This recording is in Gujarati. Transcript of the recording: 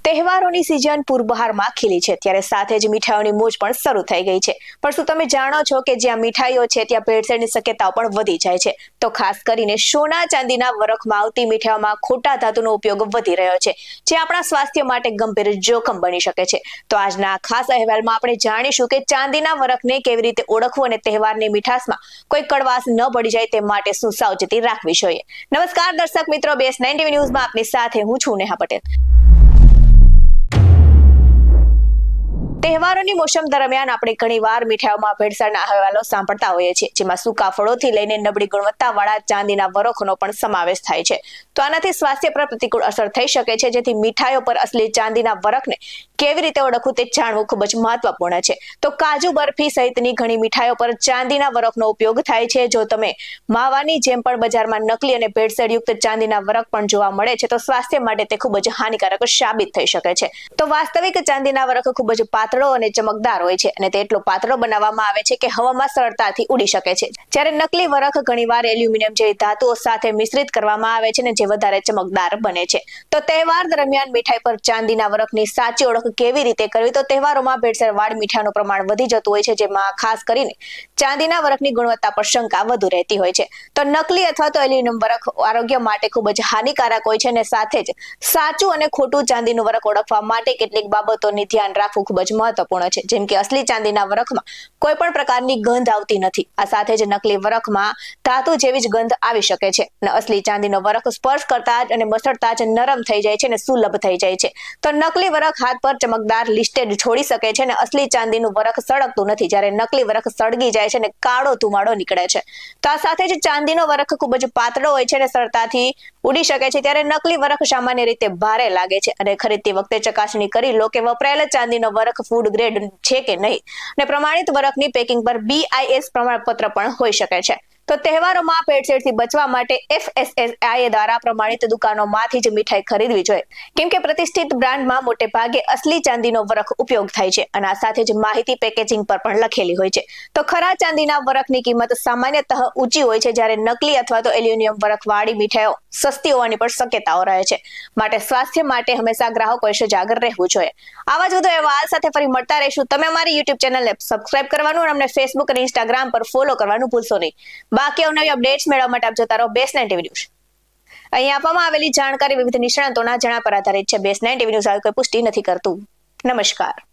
તહેવારોની સિઝન પૂરબહારમાં ખીલી છે ત્યારે સાથે જ મીઠાઈઓની મોજ પણ શરૂ થઈ ગઈ છે। પણ શું તમે જાણો છો કે જ્યાં મીઠાઈઓ છે ત્યાં ભેળસેળની શક્યતાઓ પણ વધી જાય છે? તો ખાસ કરીને સોના ચાંદીના વરખમાં આવતી મીઠાઈઓમાં ખોટા ધાતુનો ઉપયોગ વધી રહ્યો છે, જે આપણા સ્વાસ્થ્ય માટે ગંભીર જોખમ બની શકે છે। તો આજના આ ખાસ અહેવાલમાં આપણે જાણીશું કે ચાંદીના વરખને કેવી રીતે ઓળખવું અને તહેવારની મીઠાશમાં કોઈ કડવાશ ન પડી જાય તે માટે શું સાવચેતી રાખવી જોઈએ। નમસ્કાર દર્શક મિત્રો, BS9 TV ન્યૂઝમાં આપની સાથે હું છું નેહા પટેલ। તહેવારોની મોસમ દરમિયાન આપણે ઘણીવાર મીઠાઈઓમાં ભેળસેળના અહેવાલો સાંભળતા હોઈએ છીએ, જેમાં સૂકા ફળોથી લઈને નબળી ગુણવત્તાવાળા ચાંદીના વરખનો પણ સમાવેશ થાય છે। તો આનાથી સ્વાસ્થ્ય પર પ્રતિકૂળ અસર થઈ શકે છે, જેથી મીઠાઈઓ પર અસલી ચાંદીના વરખને કેવી રીતે ઓળખવું તે જાણવું ખૂબ જ મહત્વપૂર્ણ છે। તો કાજુ બરફી સહિતની ઘણી મીઠાઈઓ પર ચાંદીના વરખનો ઉપયોગ થાય છે। જો તમે માવાની જેમ પણ બજારમાં નકલી અને ભેળસેળયુક્ત ચાંદીના વરખ પણ જોવા મળે છે, તો સ્વાસ્થ્ય માટે તે ખૂબ જ હાનિકારક સાબિત થઈ શકે છે। તો વાસ્તવિક ચાંદીના વરખ ખૂબ જ પાતળો અને ચમકદાર હોય છે અને તે એટલો પાતળો બનાવવામાં આવે છે કે હવામાં સરળતાથી ઉડી શકે છે, જ્યારે નકલી વરખ ઘણીવાર એલ્યુમિનિયમ જેવી ધાતુઓ સાથે મિશ્રિત કરવામાં આવે છે ને જે વધારે ચમકદાર બને છે। તો તહેવાર દરમિયાન મીઠાઈ પર ચાંદીના વરખની સાચી ઓળખ કેવી રીતે કરવી? તો તહેવારોમાં ભેળસેળવાળી મીઠાઈનું પ્રમાણ વધી જતું હોય છે, જેમાં ખાસ કરીને ચાંદીના વરખની ગુણવત્તા પર શંકા વધુ રહેતી હોય છે। તો નકલી અથવા તો એલ્યુમિનિયમ વરખ આરોગ્ય માટે ખૂબ જ હાનિકારક હોય છે અને સાથે જ સાચું અને ખોટું ચાંદીનું વરખ ઓળખવા માટે કેટલીક બાબતોની ધ્યાન રાખવું ખૂબ જ મહત્વપૂર્ણ છે, જેમ કે અસલી ચાંદીના વરખમાં કોઈ પણ પ્રકારની ગંધ આવતી નથી। આ સાથે જ નકલી વરખમાં ધાતુ જેવી જ ગંધ આવી શકે છે અને અસલી ચાંદીનો વરખ સ્પર્શ કરતા જ અને મસળતા જ નરમ થઈ જાય છે અને સુલભ થઈ જાય છે। તો નકલી વરખ હાથ પર ચમકદાર લિસ્ટેડ છોડી શકે છે અને અસલી ચાંદીનું વરખ સળગતું નથી, જ્યારે નકલી વરખ સળગી જાય છે અને કાળો ધુમાડો નીકળે છે। તો આ સાથે જ ચાંદીનો વરખ ખૂબ જ પાતળો હોય છે અને સરળતાથી ઉડી શકે છે, ત્યારે નકલી વરખ સામાન્ય રીતે ભારે લાગે છે અને ખરીદતી વખતે ચકાસણી કરી લો કે વપરાયેલ ચાંદીનો વરખ ફૂડ ગ્રેડ છે કે નહીં અને પ્રમાણિત વરખની પેકિંગ પર BIS પ્રમાણપત્ર પણ હોઈ શકે છે। તો તહેવારોમાં ભેળસેળથી બચવા માટે FSSAI દ્વારા પ્રમાણિત દુકાનોમાંથી જ મીઠાઈ ખરીદવી જોઈએ, કેમ કે પ્રતિષ્ઠિત બ્રાન્ડમાં મોટે ભાગે અસલી ચાંદીનો વરખ ઉપયોગ થાય છે અને આ સાથે જ માહિતી પેકેજિંગ પર પણ લખેલી હોય છે। તો ખરા ચાંદીના વરખની કિંમત સામાન્યતઃ ઊંચી હોય છે, જ્યારે નકલી અથવા તો એલ્યુમિનિયમ વરખવાળી મીઠાઈઓ સસ્તી હોવાની પણ શક્યતાઓ રહે છે। માટે સ્વાસ્થ્ય માટે હંમેશા ગ્રાહકોએ સજાગ રહેવું જોઈએ। આવા જ વધુ અહેવાલ સાથે ફરી મળતા રહીશું। તમે અમારી YouTube ચેનલને સબસ્ક્રાઇબ કરવાનું અને અમને Facebook અને Instagram પર ફોલો કરવાનું ભૂલશો નહીં। બાકી અવનવી અપડેટ્સ મેળવવા માટે આપ જોતા રહો BS9 TV ન્યૂઝ। અહીં આપવામાં આવેલી જાણકારી વિવિધ નિષ્ણાતોના જણાવ્યા પર આધારિત છે। BS9 TV ન્યૂઝ કોઈ પુષ્ટિ નથી કરતું। નમસ્કાર।